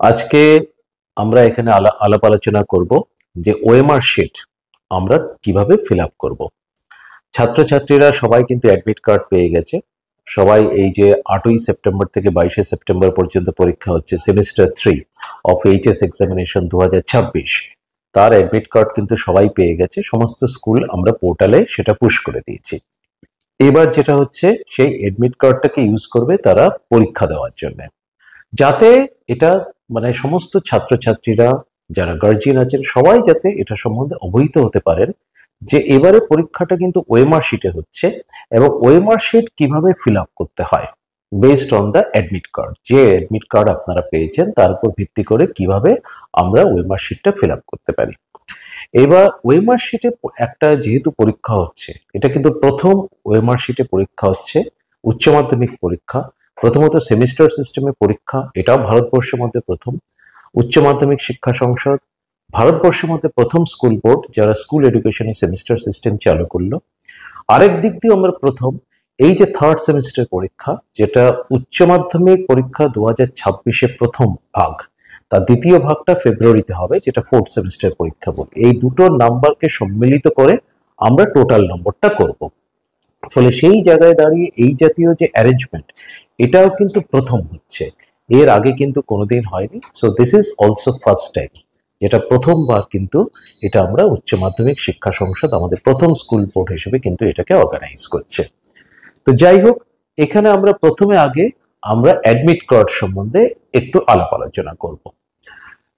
আজকে আমরা এখানে আলাপ আলোচনা করব যে ওএমআর শিট আমরা কিভাবে ফিল আপ করবো। ছাত্রছাত্রীরা সবাই কিন্তু অ্যাডমিট কার্ড পেয়ে গেছে। সবাই এই যে 8ই সেপ্টেম্বর থেকে 22শে সেপ্টেম্বর পর্যন্ত পরীক্ষা হচ্ছে সেমিস্টার 3 অফ এইচএস এক্সামিনেশন 2026, তার অ্যাডমিট কার্ড কিন্তু সবাই পেয়ে গেছে। সমস্ত স্কুল আমরা পোর্টালে সেটা পুশ করে দিয়েছি। এবার যেটা হচ্ছে সেই অ্যাডমিট কার্ডটাকে ইউজ করবে তারা পরীক্ষা দেওয়ার জন্য, যাতে এটা মানে সমস্ত ছাত্রছাত্রীরা যারা গার্জিয়ান আছেন সবাই যাতে এটা সম্বন্ধে অবহিত হতে পারেন যে এবারে পরীক্ষাটা কিন্তু ওএমআর শিটে হচ্ছে এবং ওএমআর শিট কিভাবে ফিল আপ করতে হয় based on the admit card. যে অ্যাডমিট কার্ড আপনারা পেয়েছেন তার উপর ভিত্তি করে কিভাবে আমরা ওএমআর শিটটা ফিল আপ করতে পারি। এবার ওএমআর শিটে একটা যেহেতু পরীক্ষা হচ্ছে, এটা কিন্তু প্রথম ওএমআর শিটে পরীক্ষা হচ্ছে, উচ্চ মাধ্যমিক পরীক্ষা। প্রথমত সেমিস্টার সিস্টেমে পরীক্ষা, এটাও ভারতবর্ষের মধ্যে প্রথম। উচ্চ মাধ্যমিক শিক্ষা সংসদ ভারতবর্ষের মধ্যে প্রথম স্কুল বোর্ড যারা স্কুল এডুকেশনে সেমিস্টার সিস্টেম চালু করলো। আরেক দিক দিয়ে আমরা প্রথম এই যে থার্ড সেমিস্টার পরীক্ষা, যেটা উচ্চ মাধ্যমিক পরীক্ষা 2026-এ প্রথম ভাগ, তার দ্বিতীয় ভাগটা ফেব্রুয়ারিতে হবে, যেটা ফোর্থ সেমিস্টার পরীক্ষা বলে। এই দুটো নাম্বারকে সম্মিলিত করে আমরা টোটাল নম্বরটা করব। ফলে সেই জায়গায় দাঁড়িয়ে এই জাতীয় যে অ্যারেঞ্জমেন্ট, এটাও কিন্তু প্রথম হচ্ছে, এর আগে কিন্তু কোনোদিন হয়নি। So this is also first time, যেটা প্রথমবার কিন্তু এটা আমরা উচ্চ মাধ্যমিক শিক্ষা সংসদ আমাদের প্রথম স্কুল বোর্ড হিসেবে কিন্তু এটাকে অর্গানাইজ করছে। তো যাই হোক, এখানে আমরা প্রথমে আগে আমরা অ্যাডমিট কার্ড সম্বন্ধে একটু আলাপ আলোচনা করব।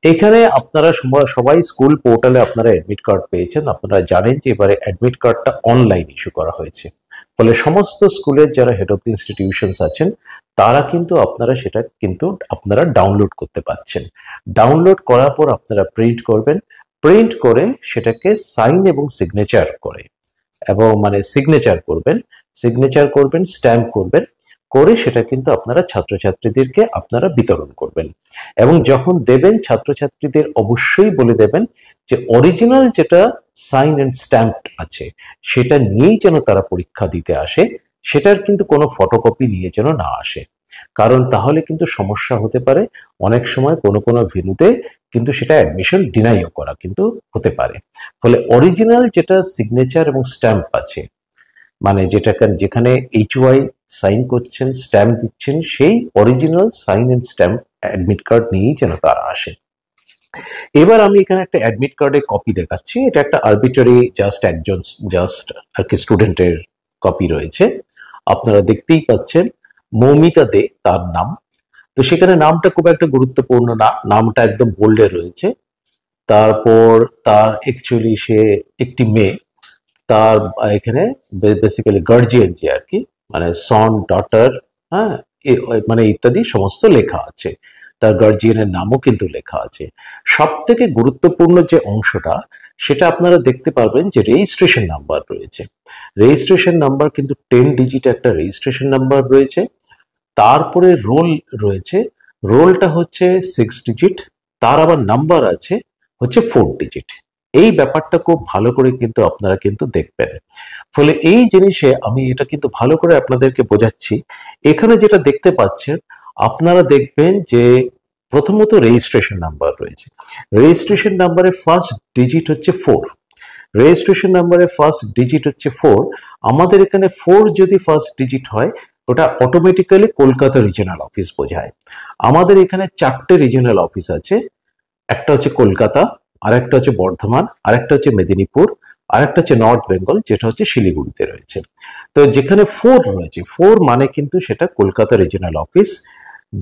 এখানে আপনারা সবাই স্কুল পোর্টালে আপনারা অ্যাডমিট কার্ড পেয়েছেন। আপনারা জানেন যে এবারে অ্যাডমিট কার্ডটা অনলাইন ইস্যু করা হয়েছে, ফলে সমস্ত স্কুলের যারা হেড অফ দ্য ইনস্টিটিউশনস আছেন তারা কিন্তু আপনারা ডাউনলোড করতে পারছেন। ডাউনলোড করার পর আপনারা প্রিন্ট করবেন, প্রিন্ট করে সেটাকে সাইন এবং সিগনেচার করে এবং মানে সিগনেচার করবেন, স্ট্যাম্প করবেন, করে সেটা কিন্তু আপনারা ছাত্রছাত্রীদেরকে আপনারা বিতরণ করবেন। এবং যখন দেবেন ছাত্রছাত্রীদের অবশ্যই বলে দেবেন যে অরিজিনাল যেটা সাইন এন্ড স্ট্যাম্প আছে সেটা নিয়েই যেন তারা পরীক্ষা দিতে আসে, সেটার কিন্তু কোনো ফটোকপি নিয়ে যেন না আসে, কারণ তাহলে কিন্তু সমস্যা হতে পারে। অনেক সময় কোনো ভেন্যুতে কিন্তু সেটা অ্যাডমিশন ডিনাইও করা কিন্তু হতে পারে। ফলে অরিজিনাল যেটা সিগনেচার এবং স্ট্যাম্প আছে, মানে যেখানে এইচওয়াই সাইন করছেন, স্ট্যাম্প দিচ্ছেন, সেই original sign and stamp admit card নিয়েই যেন তারা আসে। এবার আমি এখানে একটা অ্যাডমিট কার্ডের কপি দেখাচ্ছি। এটা একটা আরবিটারি জাস্ট আর কি স্টুডেন্টের কপি রয়েছে। আপনারা দেখতেই পাচ্ছেন মৌমিতা দে তার নাম। তো সেখানে নামটা খুব একটা গুরুত্বপূর্ণ না, নামটা একদম বোল্ডে রয়েছে। তারপর তার অ্যাকচুয়ালি সে একটি মেয়ে, তার এখানে বেসিক্যালি গার্জিয়ান যে আর কি, মানে সন, ডটার, হ্যাঁ, মানে ইত্যাদি সমস্ত লেখা আছে। তার গার্জিয়ানের নামও কিন্তু লেখা আছে। সব থেকে গুরুত্বপূর্ণ যে অংশটা, সেটা আপনারা দেখতে পারবেন যে রেজিস্ট্রেশন নাম্বার রয়েছে। রেজিস্ট্রেশন নাম্বার কিন্তু 10 ডিজিট একটা রেজিস্ট্রেশন নাম্বার রয়েছে। তারপরে রোল রয়েছে, রোলটা হচ্ছে 6 ডিজিট, তার আবার নাম্বার আছে হচ্ছে 4 ডিজিট। এই ব্যাপারটা খুব ভালো করে কিন্তু আপনারা কিন্তু দেখবেন। ফলে এই জিনিসে আমি এটা কিন্তু ভালো করে আপনাদেরকে বোঝাচ্ছি। এখানে যেটা দেখতে পাচ্ছেন, আপনারা দেখবেন যে প্রথমত রেজিস্ট্রেশন নাম্বার রয়েছে। রেজিস্ট্রেশন নাম্বারের ফার্স্ট ডিজিট হচ্ছে 4। রেজিস্ট্রেশন নাম্বারের ফার্স্ট ডিজিট হচ্ছে 4। আমাদের এখানে 4 যদি ফার্স্ট ডিজিট হয়, ওটা অটোমেটিক্যালি কলকাতা রিজিওনাল অফিস বোঝায়। আমাদের এখানে 4টে রিজিওনাল অফিস আছে। একটা হচ্ছে কলকাতা, আরেকটা হচ্ছে বর্ধমান, আরেকটা হচ্ছে মেদিনীপুর, আরেকটা হচ্ছে নর্থ বেঙ্গল, যেটা হচ্ছে শিলিগুড়িতে রয়েছে। তো যেখানে 4 রয়েছে, 4 মানে কিন্তু সেটা কলকাতা রিজিওনাল অফিস।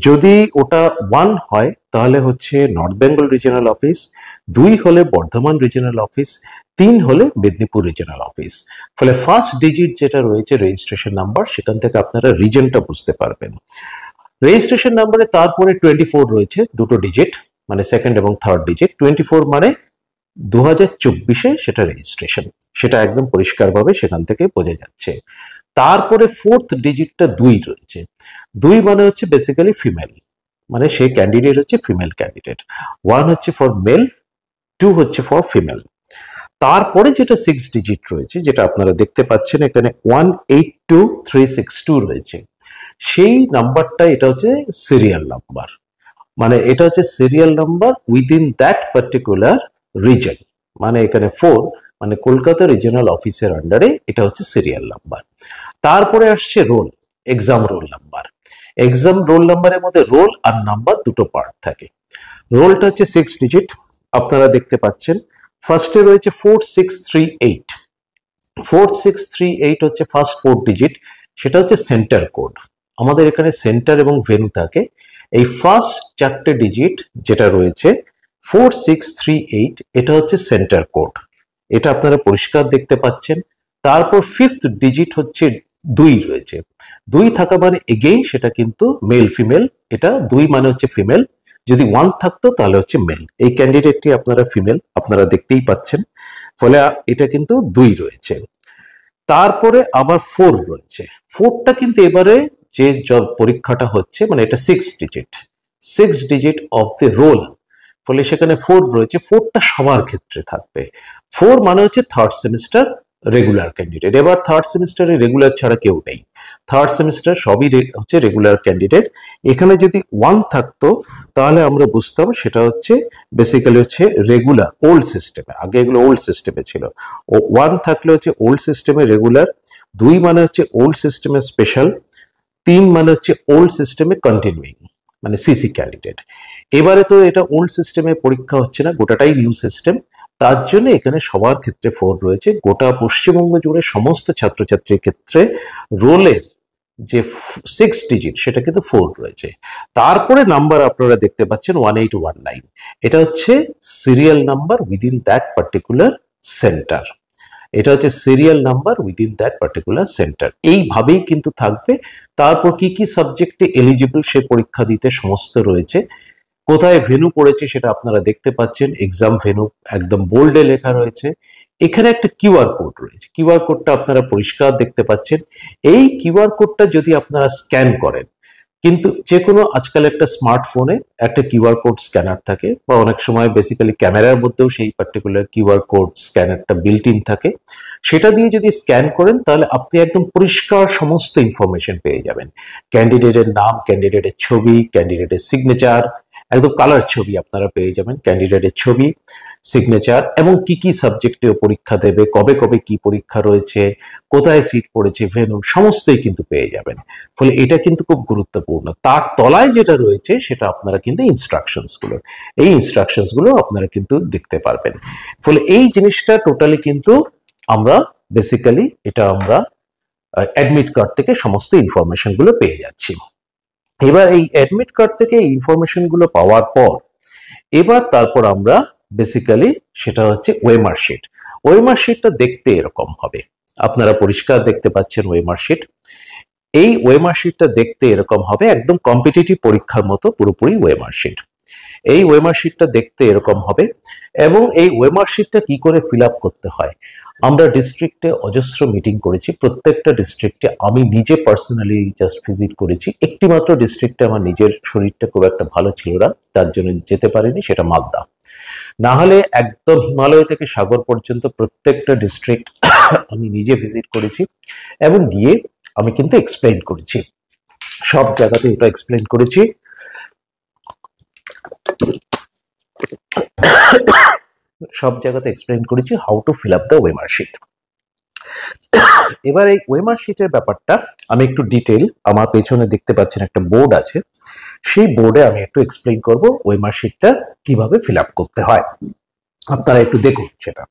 যদি ওটা 1 হয় তাহলে হচ্ছে নর্থ বেঙ্গল রিজিওনাল অফিস, 2 হলে বর্ধমান রিজিওনাল অফিস, 3 হলে মেদিনীপুর রিজিওনাল অফিস। ফলে ফার্স্ট ডিজিট যেটা রয়েছে রেজিস্ট্রেশন নাম্বার, সেখান থেকে আপনারা রিজনটা বুঝতে পারবেন। রেজিস্ট্রেশন নাম্বারে তারপরে 24 রয়েছে, দুটো ডিজিট, মানে সেকেন্ড এবং থার্ড ডিজিট। 24 মানে 2024-এ সেটা রেজিস্ট্রেশন, সেটা একদম পরিষ্কারভাবে সেখান থেকে বোঝা যাচ্ছে। তারপরে ফোর্থ ডিজিটটা 2 রয়েছে। 2 মানে হচ্ছে বেসিক্যালি ফিমেল, মানে সেই ক্যান্ডিডেট হচ্ছে ফিমেল ক্যান্ডিডেট। 1 হচ্ছে ফর মেল, 2 হচ্ছে ফর ফিমেল। তারপরে যেটা 6 ডিজিট রয়েছে, যেটা আপনারা দেখতে পাচ্ছেন এখানে 182362 রয়েছে, সেই নাম্বারটা এটা হচ্ছে সিরিয়াল নাম্বার। মানে এটা হচ্ছে serial number within that particular reason, মানে এখানে 4 মানে কলকাতা রিজিওনাল অফিসের আন্ডারে এটা হচ্ছে সিরিয়াল নাম্বার। তারপরে আসছে roll, exam roll number. Exam roll নাম্বারের মধ্যে রোল আর নাম্বার দুটো পার্ট থাকে। রোলটা হচ্ছে 6 ডিজিট, আপনারা দেখতে পাচ্ছেন। ফার্স্টে রয়েছে 4638। 4638 হচ্ছে ফার্স্ট 4 ডিজিট, সেটা হচ্ছে সেন্টার কোড। আমাদের এখানে সেন্টার এবং ভেন্যু থাকে। এই ফার্স্ট 4টে ডিজিট যেটা রয়েছে 4638, এটা হচ্ছে সেন্টার কোড, এটা আপনারা পরিষ্কার দেখতে পাচ্ছেন। তারপর 5th ডিজিট হচ্ছে 2 রয়েছে। 2 থাকা মানে এগেইন সেটা কিন্তু মেল ফিমেল, এটা 2 মানে হচ্ছে ফিমেল, যদি 1 থাকতো তাহলে হচ্ছে মেল। এই ক্যান্ডিডেটটি আপনারা ফিমেল, আপনারা দেখতেই পাচ্ছেন, ফলে এটা কিন্তু 2 রয়েছে। তারপরে আবার 4 রয়েছে। 4টা কিন্তু এবারে যে পরীক্ষাটা হচ্ছে মানে এটা 6 ডিজিট অফ দ্য রোল, ফলে সেখানে 4 রয়েছে। 4টা সবার ক্ষেত্রে থাকবে। 4 মানে হচ্ছে থার্ড সেমিস্টার রেগুলার ক্যান্ডিডেট। এবার থার্ড সেমিস্টারে রেগুলার ছাড়া কেউ নেই, থার্ড সেমিস্টার সবই হচ্ছে রেগুলার ক্যান্ডিডেট। এখানে যদি 1 থাকতো তাহলে আমরা বুঝতাম সেটা হচ্ছে বেসিক্যালি হচ্ছে রেগুলার ওল্ড সিস্টেমে, আগে এগুলো ওল্ড সিস্টেমে ছিল। ও 1 থাকলে হচ্ছে ওল্ড সিস্টেমে রেগুলার, 2 মানে হচ্ছে ওল্ড সিস্টেমে স্পেশাল, 3 মানে হচ্ছে ওল্ড সিস্টেমে কন্টিনিউইং মানে সিসি ক্যান্ডিডেট। এবারে তো এটা ওল্ড সিস্টেমে পরীক্ষা হচ্ছে না, গোটাটাই নিউ সিস্টেম, তার জন্য এখানে সবার ক্ষেত্রে 4 রয়েছে। গোটা পশ্চিমবঙ্গ জুড়ে সমস্ত ছাত্রছাত্রীর ক্ষেত্রে রোলের যে 6 ডিজিট সেটা কিন্তু 4 রয়েছে। তারপরে নাম্বার আপনারা দেখতে পাচ্ছেন 1819, এটা হচ্ছে serial number within that particular centre, এটা হচ্ছে serial number within that particular centre. এইভাবেই কিন্তু থাকবে। তারপর কি কি সাবজেক্টে এলিজিবল সে পরীক্ষা দিতে সমস্ত রয়েছে। কোথায় ভেনু পড়েছে সেটা আপনারা দেখতে পাচ্ছেন, এক্সাম ভেনু একদম বোল্ডে লেখা রয়েছে। এখানে একটা কিউআর কোড রয়েছে, কিউআর কোডটা আপনারা পরিষ্কার দেখতে পাচ্ছেন। এই কিউআর কোডটা যদি আপনারা স্ক্যান করেন, কিন্তু যে কোনো আজকাল একটা স্মার্টফোনে একটা কিউআর কোড স্ক্যানার থাকে, বা অনেক সময় বেসিক্যালি ক্যামেরার মধ্যেও সেই পার্টিকুলার কিউআর কোড স্ক্যানারটা বিল্ট ইন থাকে, সেটা দিয়ে যদি স্ক্যান করেন তাহলে আপনি একদম পরিষ্কার সমস্ত ইনফরমেশন পেয়ে যাবেন। ক্যান্ডিডেটের নাম, ক্যান্ডিডেটের ছবি, ক্যান্ডিডেটের সিগনেচার, একদম কালার ছবি আপনারা পেয়ে যাবেন, ক্যান্ডিডেটের ছবি, সিগনেচার, এবং কি কি সাবজেক্টে পরীক্ষা দেবে, কবে কবে কি পরীক্ষা রয়েছে, কোথায় সিট পড়েছে, ভেন্যু, সমস্তই কিন্তু পেয়ে যাবেন। ফলে এটা কিন্তু খুব গুরুত্বপূর্ণ। তার তলায় যেটা রয়েছে সেটা আপনারা কিন্তু ইনস্ট্রাকশনস গুলো, এই ইনস্ট্রাকশনস গুলো আপনারা কিন্তু দেখতে পারবেন। ফলে এই জিনিসটা টোটালি কিন্তু আমরা বেসিক্যালি এটা আমরা অ্যাডমিট কার্ড থেকে সমস্ত ইনফরমেশন গুলো পেয়ে যাচ্ছি। এবার এই অ্যাডমিট কার্ড থেকে এই ইনফরমেশন গুলো পাওয়ার পর এবার তারপর আমরা বেসিক্যালি সেটা হচ্ছে ওয়েমার শিট। ওয়েমার শিটটা দেখতে এরকম হবে, আপনারা পরিষ্কার দেখতে পাচ্ছেন ওয়েমার শিট। এই ওয়েমার শিটটা দেখতে এরকম হবে, একদম কম্পিটিটিভ পরীক্ষার মতো পুরোপুরি ওয়েমার শিট। এই ওয়েমার শিটটা দেখতে এরকম হবে। এবং এই ওয়েমার শিটটা কি করে ফিল আপ করতে হয়, আমরা ডিস্ট্রিক্টে অজস্র মিটিং করেছি, প্রত্যেকটা ডিস্ট্রিক্টে আমি নিজে পার্সোনালি জাস্ট ভিজিট করেছি। একটি মাত্র ডিস্ট্রিক্টে আমার নিজের শরীরটা খুব একটা ভালো ছিল না, তার জন্য যেতে পারিনি, সেটা মালদা। না হলে একদম হিমালয় থেকে সাগর পর্যন্ত প্রত্যেকটা ডিস্ট্রিক্ট আমি নিজে ভিজিট করেছি, এবং গিয়ে আমি কিন্তু এক্সপ্লেইন করেছি, সব জায়গাতে ওটা এক্সপ্লেইন করেছি। সব জায়গাতে এক্সপ্লেইন করেছি how to fill up the OMR sheet. এবার এই ওয়েমার শিটের ব্যাপারটা আমি একটু ডিটেল, আমার পেছনে দেখতে পাচ্ছেন একটা বোর্ড আছে, সেই বোর্ডে আমি একটু এক্সপ্লেইন করব ওয়েমার শিটটা কিভাবে ফিল আপ করতে হয়, আপনারা একটু দেখুন সেটা।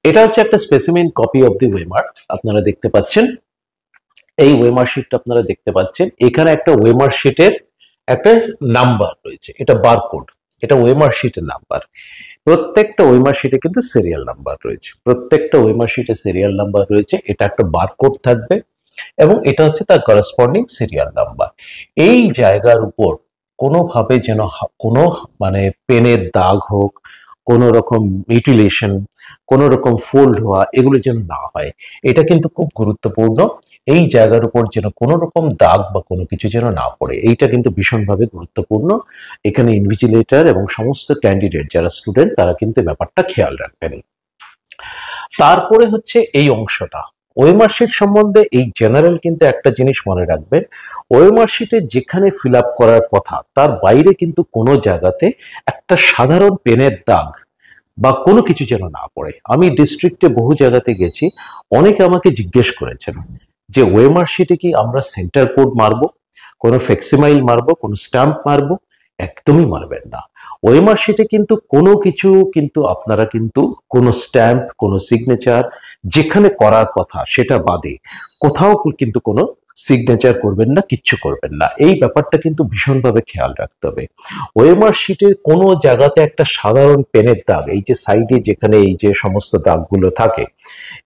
এটা হচ্ছে একটা স্পেসিমেন কপি অফ দি ওয়েমার, আপনারা দেখতে পাচ্ছেন। এই ওয়েমার শিটটা আপনারা দেখতে পাচ্ছেন, এখানে একটা ওয়েমার শিটের একটা নাম্বার রয়েছে, এটা বারকোড, এটা ওয়েমার শিটের নাম্বার। প্রত্যেকটা ওয়েমার শিটে কিন্তু সিরিয়াল নাম্বার রয়েছে, প্রত্যেকটা ওয়েমার শিটে সিরিয়াল নাম্বার রয়েছে, এটা একটা বারকোড থাকবে, এবং এটা হচ্ছে তার করেসপন্ডিং সিরিয়াল নাম্বার। এই জায়গার উপর কোনোভাবে যেন কোনো মানে পেনের দাগ হোক, কোনো রকম মিউটিলেশন, কোনো রকম ফোল্ড হওয়া, এগুলো যেন না হয়, এটা কিন্তু খুব গুরুত্বপূর্ণ। এই জায়গার উপর যেন কোনো রকম দাগ বা কোনো কিছু যেন না পড়ে, এইটা কিন্তু ভীষণভাবে গুরুত্বপূর্ণ। এখানে ইনভিজিলেটর এবং সমস্ত ক্যান্ডিডেট যারা স্টুডেন্ট তারা কিন্তু ব্যাপারটা খেয়াল রাখবেন। তারপরে হচ্ছে এই অংশটা, ওএমআর শিট সম্বন্ধে এই জেনারেল কিন্তু একটা জিনিস মনে রাখবেন, ওএমআর শিটে যেখানে ফিল আপ করার কথা তার বাইরে কিন্তু কোনো জায়গাতে একটা সাধারণ পেনের দাগ বা কোনো কিছু যেন না পড়ে। আমি ডিস্ট্রিক্টে বহু জায়গাতে গেছি, অনেকে আমাকে জিজ্ঞেস করেছেন যে ওএমআর শিটে কি আমরা সেন্টার কোড মারবো, কোনো ফ্লেক্সিমাইল মারবো, কোনো স্ট্যাম্প মারবো? একদমই মারবেন না। ওএমআর শিটে কিন্তু কোনো কিছু কিন্তু আপনারা কিন্তু কোনো স্ট্যাম্প, কোনো সিগনেচার যেখানে করার কথা সেটা বাদে কোথাও কিন্তু কোনো সিগনেচার করবেন না, কিচ্ছু করবেন না। এই ব্যাপারটা কিন্তু ভীষণভাবে খেয়াল রাখতে হবে। ওএমআর শিটের কোনো জায়গাতে একটা সাধারণ পেনের দাগ, এই যে সাইডে যেখানে এই যে সমস্ত দাগগুলো থাকে,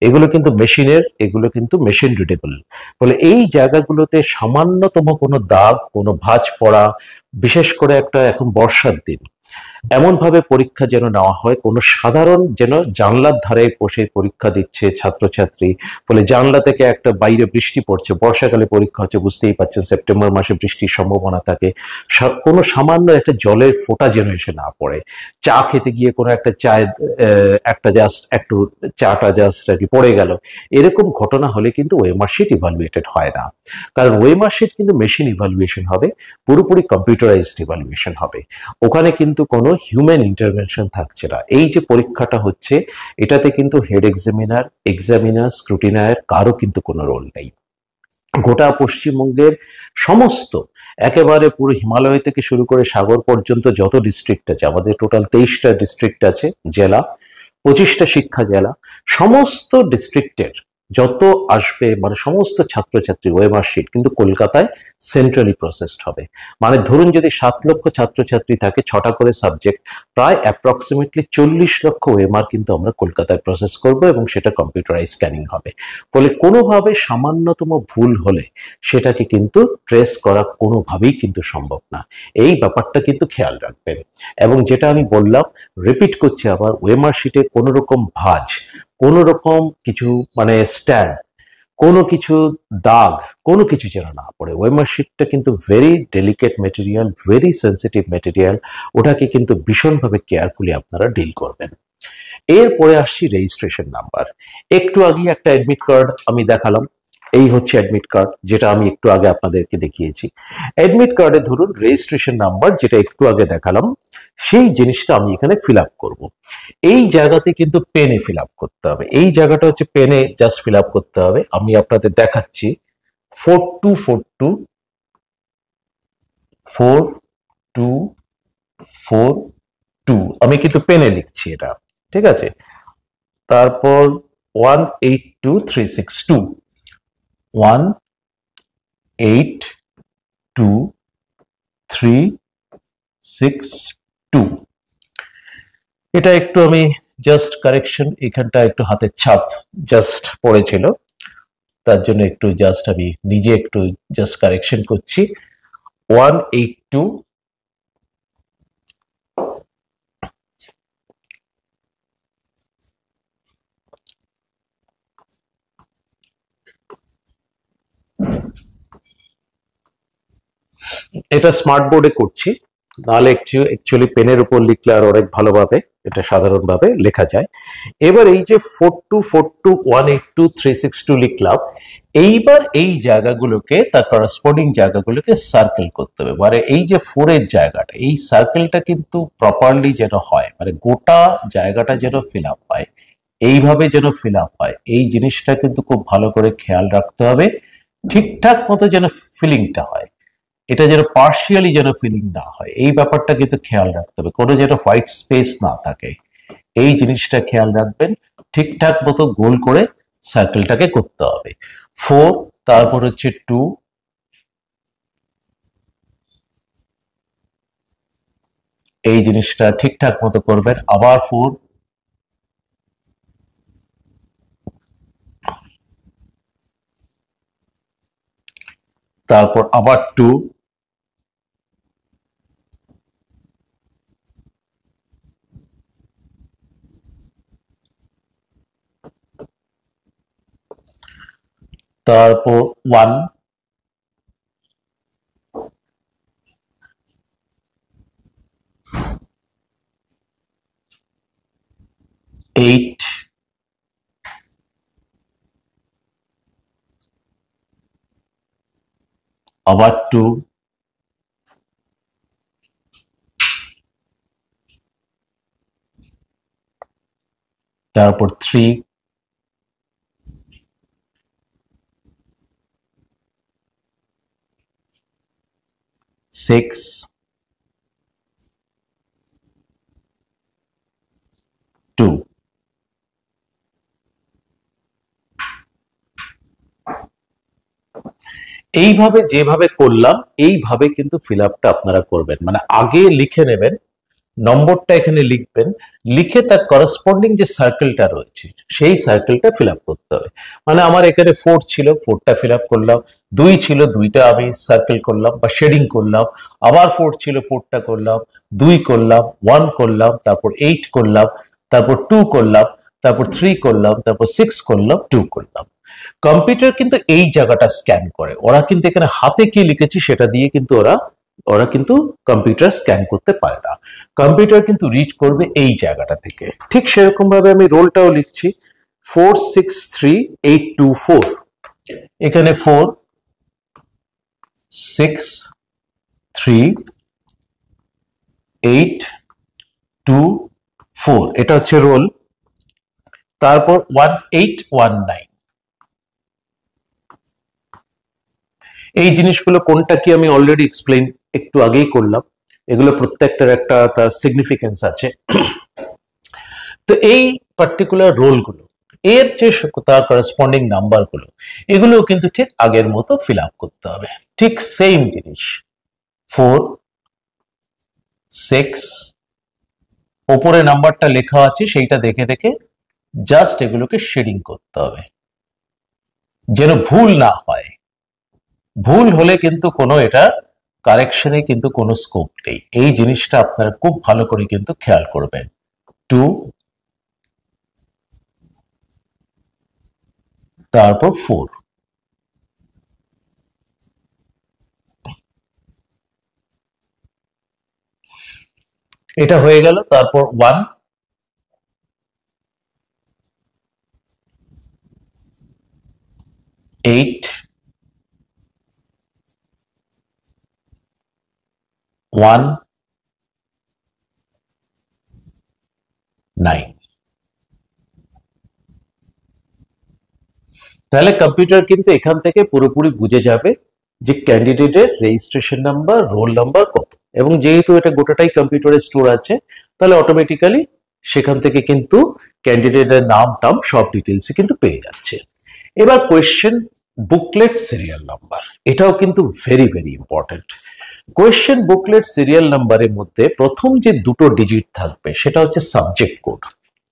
এগুলো কিন্তু মেশিনের, এগুলো কিন্তু মেশিন রিডেবল। ফলে এই জায়গাগুলোতে সামান্যতম কোনো দাগ, কোনো ভাঁজ পড়া, বিশেষ করে একটা এখন বর্ষার দিন, এমন ভাবে পরীক্ষা যেন নেওয়া হয়, কোনো সাধারণ যেন জানলার ধারে বসে পরীক্ষা দিচ্ছে ছাত্রছাত্রী, ফলে জানলা থেকে একটা বাইরে বৃষ্টি পড়ছে, বর্ষাকালে পরীক্ষা হচ্ছে, বুঝতেই পারছেন সেপ্টেম্বর মাসে বৃষ্টির সম্ভাবনা থাকে, কোনো সামান্য একটা জলের ফোঁটা যেন এসে না পড়ে, চা খেতে গিয়ে কোনো একটা চায় একটা জাস্ট একটু চাটা জাস্ট আর কি পড়ে গেল, এরকম ঘটনা হলে কিন্তু ওএমআর শিট ইভালুয়েটেড হয় না। কারণ ওএমআর শিট কিন্তু মেশিন ইভালুয়েশন হবে, পুরোপুরি কম্পিউটারাইজড ইভালুয়েশন হবে, ওখানে কিন্তু কোনো হিউম্যান ইন্টারভেনশন থাকছে না। এই যে পরীক্ষাটা হচ্ছে, এটাতে কিন্তু হেড এক্সামিনার, এক্সামিনার, স্ক্রুটিনার কারো কিন্তু কোনো রোল নেই। গোটা পশ্চিমবঙ্গের সমস্ত, একেবারে পুরো হিমালয় থেকে শুরু করে সাগর পর্যন্ত যত ডিস্ট্রিক্ট আছে, আমাদের টোটাল 23টা ডিস্ট্রিক্ট আছে, জেলা, 25টা শিক্ষা জেলা, সমস্ত ডিস্ট্রিক্টের যত আসবে মানে সমস্ত ছাত্রছাত্রী ওএমআর শিট কিন্তু কলকাতায় সেন্ট্রালি প্রসেসড হবে। মানে ধরুন যদি 7 লক্ষ ছাত্রছাত্রী থাকে, 6টা করে সাবজেক্ট, প্রায় অ্যাপ্রক্সিমেটলি 40 লক্ষ ওএমআর কিন্তু আমরা কলকাতায় প্রসেস করব এবং সেটা কম্পিউটারাইজ স্ক্যানিং হবে। ফলে কোনোভাবে সামান্যতম ভুল হলে সেটাকে কিন্তু ট্রেস করা কোনোভাবেই কিন্তু সম্ভব না। এই ব্যাপারটা কিন্তু খেয়াল রাখবেন। এবং যেটা আমি বললাম, রিপিট করছি আবার, ওএমআর শিটে কোনো রকম ভাঁজ, কোনো রকম কিছু মানে স্ট্যান্ড, কোনো কিছু দাগ, কোনো কিছু যেন না পড়ে। ওএমআর শিটটা কিন্তু very delicate material, very sensitive material, ওটাকে কিন্তু ভীষণভাবে কেয়ারফুলি আপনারা ডিল করবেন। এরপরে আসছি রেজিস্ট্রেশন নাম্বার। একটু আগে একটা অ্যাডমিট কার্ড আমি দেখালাম, এই হচ্ছে অ্যাডমিট কার্ড, যেটা আমি একটু আগে আপনাদেরকে দেখিয়েছি। অ্যাডমিট কার্ডে ধরুন রেজিস্ট্রেশন নাম্বার, যেটা একটু আগে দেখালাম, সেই জিনিসটা আমি এখানে ফিল আপ করবো। এই জায়গাতে কিন্তু পেনে ফিল আপ করতে হবে, এই জায়গাটা হচ্ছে পেনে জাস্ট ফিল আপ করতে হবে। আমি আপনাদের দেখাচ্ছি, 4242 আমি কিন্তু পেনে লিখছি এটা, ঠিক আছে। তারপর 182362, 182362, এটা একটু আমি জাস্ট কারেকশন, এখানটা একটু হাতের ছাপ জাস্ট পড়েছিল, তার জন্য একটু জাস্ট আমি নিজে একটু জাস্ট কারেকশন করছি। 182, এটা স্মার্ট বোর্ডে করছি, নাহলে একটু অ্যাকচুয়ালি পেনের উপর লিখলে আর অনেক ভালোভাবে এটা সাধারণভাবে লেখা যায়। এবার এই যে 4242182362 লিখলাম, এইবার এই জায়গাগুলোকে, তার করসপন্ডিং জায়গাগুলোকে সার্কেল করতে হবে। মানে এই যে 4-এর জায়গাটা, এই সার্কেলটা কিন্তু প্রপারলি যেন হয়, মানে গোটা জায়গাটা যেন ফিল আপ হয়, এইভাবে যেন ফিল আপ হয়, এই জিনিসটা কিন্তু খুব ভালো করে খেয়াল রাখতে হবে। ঠিকঠাক মতো যেন ফিলিংটা হয়, এটা যেন পার্শিয়ালি যেন ফিলিং না হয়, এই ব্যাপারটা কিন্তু খেয়াল রাখতে হবে, কোনো যেন হোয়াইট স্পেস না থাকে, এই জিনিসটা খেয়াল রাখবেন। ঠিকঠাক মতো গোল করে সার্কেলটাকে করতে হবে। 4, তারপর হচ্ছে 2, এই জিনিসটা ঠিকঠাক মতো করবেন। আবার 4, তারপর আবার 2, তারপর 1, 8, আবার 2, তারপর 3, 6, 2। এইভাবে যেভাবে করলাম এইভাবে কিন্তু ফিল আপটা আপনারা করবেন, মানে আগে লিখে নেবেন, নম্বরটা এখানে লিখবেন, লিখে তার করসপন্ডিং যে সার্কেলটা রয়েছে সেই সার্কেলটা ফিল আপ করতে হবে। মানে আমার এখানে 4 ছিল, 4টা ফিল আপ করলাম, 2 ছিল, 2টা আমি সার্কেল করলাম বা শেডিং করলাম, আবার 4 ছিল, 4টা করলাম, 2 করলাম, 1 করলাম, তারপর 8 করলাম, তারপর 2 করলাম, তারপর 3 করলাম, তারপর 6 করলাম, 2 করলাম। কম্পিউটার কিন্তু এই জায়গাটা স্ক্যান করে, ওরা কিন্তু এখানে হাতে কি লিখেছি সেটা দিয়ে কিন্তু ওরা কিন্তু কম্পিউটার স্ক্যান করতে পারে না, কম্পিউটার কিন্তু রিড করবে এই জায়গাটা থেকে। ঠিক সেরকম ভাবে আমি রোলটাও লিখছি 4 6 3 8 2 4। এখানে 4 6 3 8 2 4 এটা হচ্ছে রোল। তারপর 1 8 1 9। এই জিনিসগুলো কোনটা কি আমি অলরেডি এক্সপ্লেইন একটু আগেই করলাম, এগুলো প্রত্যেকটার একটা তার সিগনিফিকেন্স আছে। তো এই পার্টিকুলার রোলগুলো এর যে তার করসপন্ডিং নাম্বারগুলো এগুলো কিন্তু ঠিক আগের মতো ফিল আপ করতে হবে, ঠিক সেম জিনিস 4 6, ওপরে নাম্বারটা লেখা আছে সেইটা দেখে দেখে জাস্ট এগুলোকে শেডিং করতে হবে যেন ভুল না হয়। ভুল হলে কিন্তু কোনো এটা কারেকশনে কিন্তু কোনো স্কোপ নেই, এই জিনিসটা আপনারা খুব ভালো করে কিন্তু খেয়াল করবেন। 2, তারপর 4, এটা হয়ে গেল। তারপর 1 8 1 9। তাহলে কম্পিউটার কিন্তু এখান থেকে পুরোপুরি বুঝে যাবে যে ক্যান্ডিডেটের রেজিস্ট্রেশন নাম্বার, রোল নাম্বার কত, এবং যেহেতু এটা গোটাটাই কম্পিউটারে স্টোর আছে তাহলে অটোমেটিক্যালি সেখান থেকে কিন্তু ক্যান্ডিডেটের নাম টাম সব ডিটেলস কিন্তু পেয়ে যাচ্ছে। এবার কোয়েশ্চেন বুকলেট সিরিয়াল নাম্বার, এটাও কিন্তু very very important. Question booklet serial নাম্বারের মধ্যে প্রথম যে দুটো ডিজিট থাকবে সেটা হচ্ছে সাবজেক্ট কোড।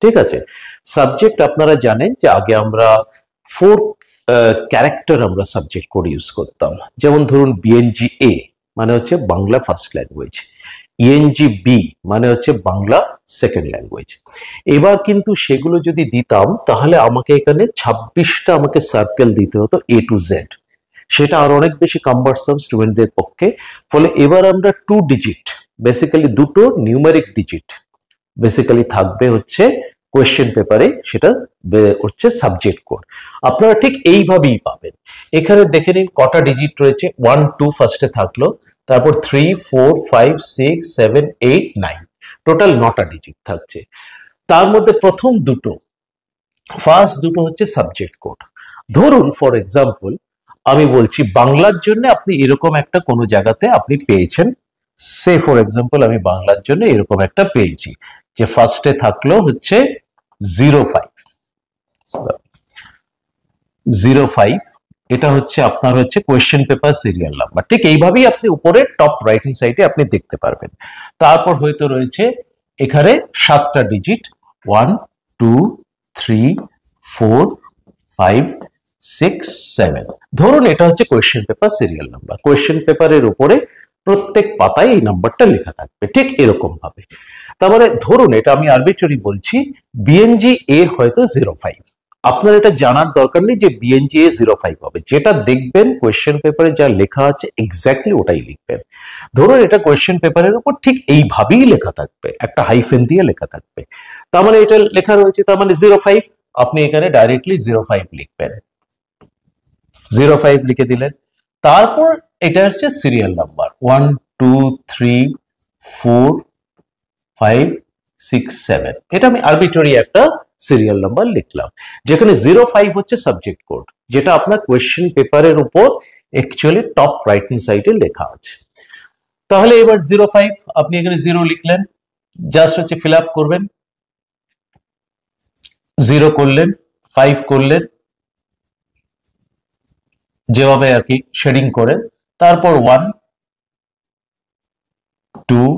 ঠিক আছে, সাবজেক্ট আপনারা জানেন যে আগে আমরা 4 ক্যারেক্টার আমরা সাবজেক্ট কোড ইউজ করতাম, যেমন ধরুন বিএনজি এ মানে হচ্ছে Bangla first language, ENG B মানে হচ্ছে বাংলা সেকেন্ড ল্যাঙ্গুয়েজ। এবার কিন্তু সেগুলো যদি দিতাম তাহলে আমাকে এখানে 26টা আমাকে সার্কেল দিতে হতো এ টু জেড, সেটা আর অনেক বেশি কাম্বারসাম স্টুডেন্টদের পক্ষে। ফলে এবার আমরা 2 ডিজিট, বেসিক্যালি দুটো নিউমেরিক ডিজিট বেসিক্যালি থাকবে হচ্ছে কোয়েশ্চেন পেপারে, সেটা হচ্ছে সাবজেক্ট কোড। আপনারা ঠিক এইভাবেই পাবেন। এখানে দেখে নিন কটা ডিজিট রয়েছে, 1 2 ফার্স্টে থাকলো, তারপর 3 4 5 6 7 8 9, টোটাল 9টা ডিজিট থাকছে। তার মধ্যে প্রথম দুটো, ফার্স্ট দুটো হচ্ছে সাবজেক্ট কোড। ধরুন ফর এক্সাম্পল আমি বলছি বাংলার জন্য আপনি এরকম একটা কোনো জায়গাতে আপনি পেয়েছেন, সে ফর এক্সাম্পল আমি বাংলার জন্য এরকম একটা পেয়েছি যে ফার্স্টে থাকলো হচ্ছে 05, এটা হচ্ছে আপনার হচ্ছে কোয়েশ্চেন পেপার সিরিয়াল নাম্বার। ঠিক এইভাবেই আপনি উপরে টপ রাইট হ্যান্ড সাইডে আপনি দেখতে পারবেন। তারপর হয়তো রয়েছে এখানে 7টা ডিজিট, 1 2 3 4 5 6 7। ধরুন এটা হচ্ছে question paper serial number, question পেপারের উপরে প্রত্যেক পাতায় এই নাম্বারটা লেখা থাকবে ঠিক এরকম ভাবে। তার মানে ধরুন এটা আমি আরবিট্রারি বলছি, বিএনজি এ হয়তো 05, আপনার এটা জানার দরকার নেই যে বিএনজি এ 05 হবে, যেটা দেখবেন কোয়েশ্চেন পেপারে যা লেখা আছে এক্স্যাক্টলি ওটাই লিখবেন। ধরুন এটা কোয়েশ্চেন পেপারের উপর ঠিক এইভাবেই লেখা থাকবে, একটা হাইফেন দিয়ে লেখা থাকবে, তার মানে এটা লেখা রয়েছে, তার মানে 05, আপনি এখানে ডাইরেক্টলি 05 লিখবেন, 05 লিখে দিলেন। তারপর এটা হচ্ছে সিরিয়াল নাম্বার 1 2 3 4 5 6 7, এটা আমি আরবিট্রারি একটা সিরিয়াল নাম্বার লিখলাম, যেখানে 05 হচ্ছে সাবজেক্ট কোড, যেটা আপনার কোয়েশ্চেন পেপারের উপর অ্যাকচুয়ালি টপ রাইট হ্যান্ড সাইডে লেখা আছে। তাহলে এবার 05 আপনি এখানে 0 লিখলেন, জাস্ট হচ্ছে ফিল আপ করবেন, 0 করলেন, 5 করলেন, যেভাবে আর কি শেডিং করে, তারপর 1 2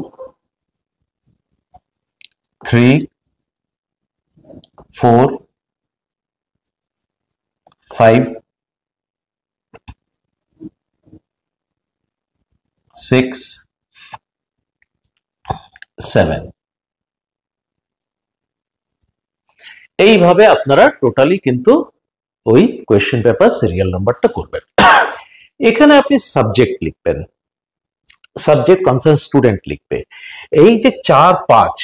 3 4 5 6 7, এইভাবে আপনারা টোটালি কিন্তু ওই কোয়েশ্চেন পেপার সিরিয়াল নাম্বারটা করবেন। এখানে আপনি সাবজেক্ট লিখবেন, সাবজেক্ট কনসার্ন স্টুডেন্ট লিখবে। এই যে 4 5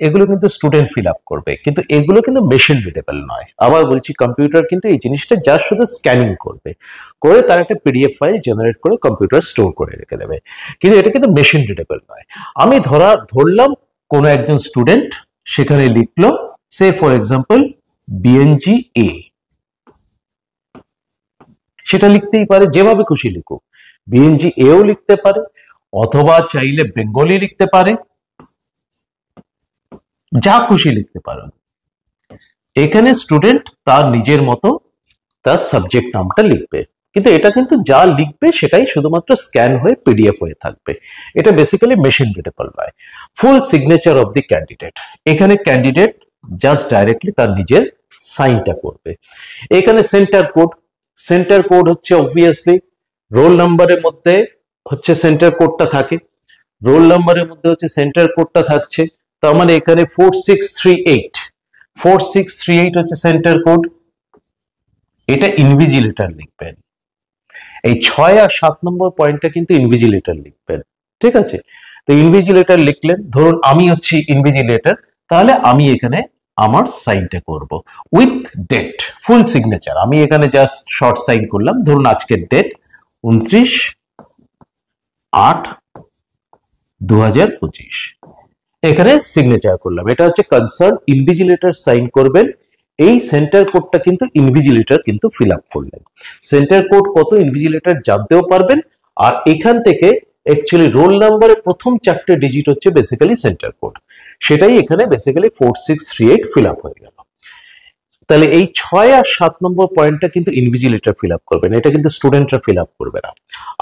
এগুলো কিন্তু স্টুডেন্ট ফিল আপ করবে, কিন্তু এগুলো কিন্তু মেশিন রিডেবল নয়। আবার বলছি, কম্পিউটার কিন্তু এই জিনিসটা জাস্ট শুধু স্ক্যানিং করবে, করে তার একটা পিডিএফ ফাইল জেনারেট করে কম্পিউটার স্টোর করে রেখে দেবে, কিন্তু এটা কিন্তু মেশিন রিডেবল নয়। আমি ধরলাম কোনো একজন স্টুডেন্ট সেখানে লিখলো, সে ফর এক্সাম্পল বিএনজি এ, সেটা লিখতেই পারে, যেভাবে খুশি লিখুক, বিএনজি এও লিখতে পারে, অথবা চাইলে বেঙ্গলি লিখতে পারে, যা খুশি লিখতে পারেন। এখানে স্টুডেন্ট তার নিজের মতো তার সাবজেক্ট নামটা লিখবে, কিন্তু এটা কিন্তু যা লিখবে সেটাই শুধুমাত্র স্ক্যান হয়ে পিডিএফ হয়ে থাকবে। এটা বেসিক্যালি মেশিন রিডেবল নয়। ফুল সিগনেচার অফ দি ক্যান্ডিডেট, এখানে ক্যান্ডিডেট জাস্ট ডাইরেক্টলি তার নিজের সাইনটা করবে। এখানে সেন্টার কোড, সেন্টার কোড হচ্ছে অবভিয়াসলি রোল নাম্বারের মধ্যে হচ্ছে সেন্টার কোডটা থাকে, রোল নাম্বারের মধ্যে হচ্ছে সেন্টার কোডটা থাকছে, তার মানে এখানে 4638 হচ্ছে সেন্টার কোড। এটা ইনভিজিলেটর লিখবেন, এই 6 আর 7 নম্বর পয়েন্টটা কিন্তু ইনভিজিলেটর লিখবেন, ঠিক আছে? তো ইনভিজিলেটর লিখলেন, ধরুন আমি হচ্ছি ইনভিজিলেটর, তাহলে আমি এখানে আমার সাইনটা করব উইথ ডেট, ফুল সিগনেচার। আমি এখানে জাস্ট শর্ট সাইন করলাম, ধরুন আজকের ডেট 29/8/2025, এখানে সিগনেচার করলাম। এটা হচ্ছে কনসার্ন ইনভিজিলেটর সাইন করবেন। এই সেন্টার কোডটা কিন্তু ইনভিজিলেটর কিন্তু ফিল আপ করলেন। সেন্টার কোড কত ইনভিজিলেটর জানতেও পারবেন, আর এখান থেকে অ্যাকচুয়ালি রোল নাম্বারের প্রথম 4টে ডিজিট হচ্ছে বেসিক্যালি সেন্টার কোড, সেটাই এখানে বেসিক্যালি 4638 ফিল আপ হয়ে গেল। তাহলে এই 6 আর 7 নম্বর পয়েন্টটা কিন্তু ইনভিজিলেটর ফিল আপ করবেন, এটা কিন্তু স্টুডেন্টরা ফিল আপ করবে না।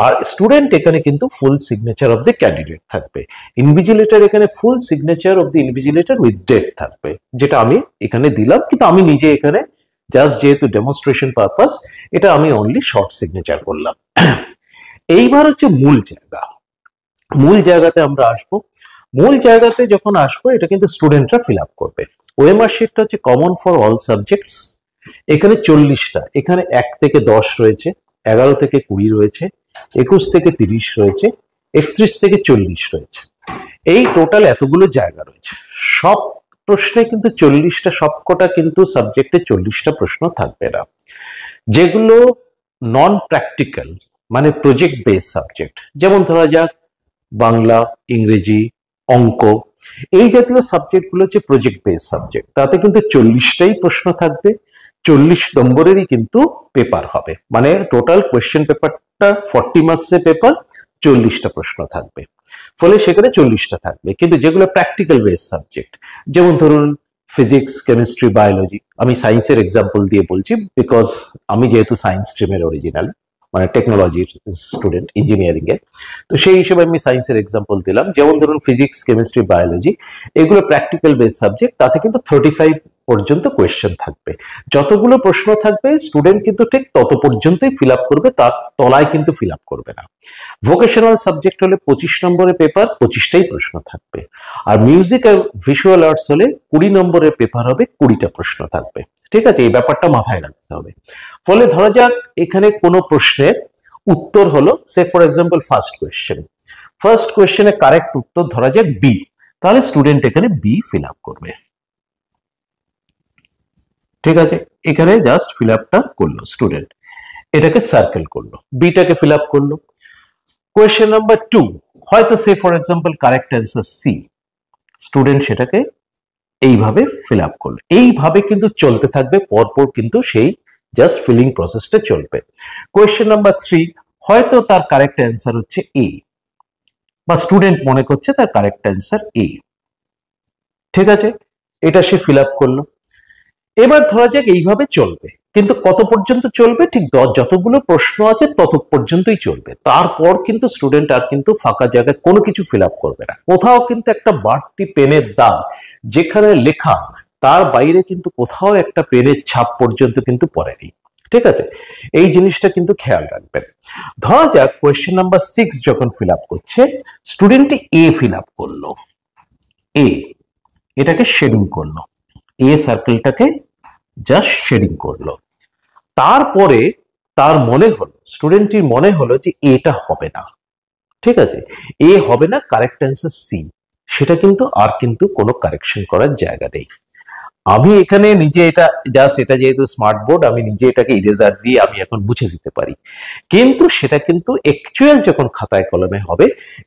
আর স্টুডেন্ট এখানে কিন্তু full signature of the candidate থাকবে, ইনভিজিলেটর এখানে full signature of the invigilator with date থাকবে, যেটা আমি এখানে দিলাম। কিন্তু আমি নিজে এখানে জাস্ট যেহেতু ডেমনস্ট্রেশন পারপাস, এটা আমি অনলি শর্ট সিগনেচার করলাম। এইবার হচ্ছে মূল জায়গা, মূল জায়গাতে আমরা আসবো। মূল জায়গাতে যখন আসবো, এটা কিন্তু স্টুডেন্টরা ফিল আপ করবে। ওএমআর শিটটা হচ্ছে কমন ফর অল সাবজেক্টস। এখানে 40টা, এখানে 1 থেকে 10 রয়েছে, 11 থেকে 20 রয়েছে, 21 থেকে 30 রয়েছে, 31 থেকে 40 রয়েছে। এই টোটাল এতগুলো জায়গা রয়েছে। সব প্রশ্নে কিন্তু 40টা, সবকটা কিন্তু সাবজেক্টে 40টা প্রশ্ন থাকবে না। যেগুলো নন প্র্যাকটিক্যাল, মানে প্রজেক্ট বেস সাবজেক্ট, যেমন ধরা যাক বাংলা, ইংরেজি, অঙ্ক, এই জাতীয় সাবজেক্টগুলো হচ্ছে প্রজেক্ট বেস সাবজেক্ট, তাতে কিন্তু 40টাই প্রশ্ন থাকবে, 40 নম্বরেরই কিন্তু পেপার হবে, মানে টোটাল কোয়েশ্চেন পেপারটা 40 মার্কসের পেপার, 40টা প্রশ্ন থাকবে, ফলে সেখানে 40টা থাকবে। কিন্তু যেগুলো প্র্যাকটিক্যাল বেস সাবজেক্ট, যেমন ধরুন ফিজিক্স, কেমিস্ট্রি, বায়োলজি, আমি সায়েন্সের এক্সাম্পল দিয়ে বলছি বিকজ আমি যেহেতু সায়েন্স স্ট্রিমের অরিজিনাল, মানে টেকনোলজির স্টুডেন্ট, ইঞ্জিনিয়ারিং এর, তো সেই হিসেবে আমি সায়েন্সের এক্সাম্পল দিলাম। যেমন ধরুন ফিজিক্স, কেমিস্ট্রি, বায়োলজি, এগুলো প্র্যাকটিক্যাল বেস সাবজেক্ট, তাতে কিন্তু 35 পর্যন্ত কোয়েশ্চেন থাকবে। যতগুলো প্রশ্ন থাকবে স্টুডেন্ট কিন্তু ঠিক তত পর্যন্তই ফিল আপ করবে, তার তলায় কিন্তু ফিল আপ করবে না। ভোকেশনাল সাবজেক্ট হলে 25 নম্বরের পেপার, 25টাই প্রশ্ন থাকবে। আর মিউজিক আর ভিজুয়াল আর্টস হলে 20 নম্বরের পেপার হবে, 20টা প্রশ্ন থাকবে। ঠিক আছে, এই ব্যাপারটা মাথায় রাখতে হবে। ফলে ধরা যাক এখানে কোনো প্রশ্নের উত্তর হলো, সে ফর এক্সাম্পল ফার্স্ট কোয়েশ্চেনের কারেক্ট উত্তর ধরা যাক বি, তাহলে স্টুডেন্ট এখানে বি ফিল আপ করবে। ঠিক আছে, এখানে জাস্ট ফিল আপটা করলো স্টুডেন্ট, এটাকে সার্কেল করলো, বিটাকে ফিল আপ করলো। কোয়েশ্চেন নাম্বার 2, হয়তো সে for example correct answer C, student সেটাকে এইভাবে ফিল আপ করলো। এইভাবে কিন্তু চলতে থাকবে, পরপর কিন্তু সেই জাস্ট ফিলিং প্রসেসটা চলবে। কোয়েশ্চেন নাম্বার 3, হয়তো তার কারেক্ট অ্যান্সার হচ্ছে এ, বা স্টুডেন্ট মনে করছে তার কারেক্ট অ্যান্সার এ, ঠিক আছে, এটা সে ফিল আপ করলো। এবার ধরা যাক এইভাবে চলবে, কিন্তু কত পর্যন্ত চলবে? ঠিক যতগুলো প্রশ্ন আছে তত পর্যন্তই চলবে, তারপর কিন্তু স্টুডেন্ট আর কিন্তু ফাঁকা জায়গায় কোনো কিছু ফিল আপ করবে না। কোথাও কিন্তু একটা বাড়তি পেনের দাগ যেখানে লেখা, তার বাইরে কিন্তু কোথাও একটা পেনের ছাপ পর্যন্ত কিন্তু পড়েনি, ঠিক আছে, এই জিনিসটা কিন্তু খেয়াল রাখবেন। ধরা যাক কোয়েশ্চেন নাম্বার 6 যখন ফিল আপ করছে, স্টুডেন্ট এ ফিল আপ করলো, এ, এটাকে শেডিং করলো, এ সার্কেলটাকে জাস্ট শেডিং করলো। তারপরে তার মনে হলো, স্টুডেন্টটির মনে হলো যে এটা হবে না, ঠিক আছে, এ হবে না, কারেক্ট অ্যান্সার সি, সেটা কিন্তু আর কিন্তু কোনো কারেকশন করার জায়গা নেই। আমি এখানে নিজে এটা জাস্ট, এটা যেহেতু স্মার্ট বোর্ড, আমি নিজে এটাকে ইরেজার দিয়ে আমি এখন মুছে দিতে পারি, কিন্তু সেটা কিন্তু অ্যাকচুয়াল যখন খাতায় কলমে হবে,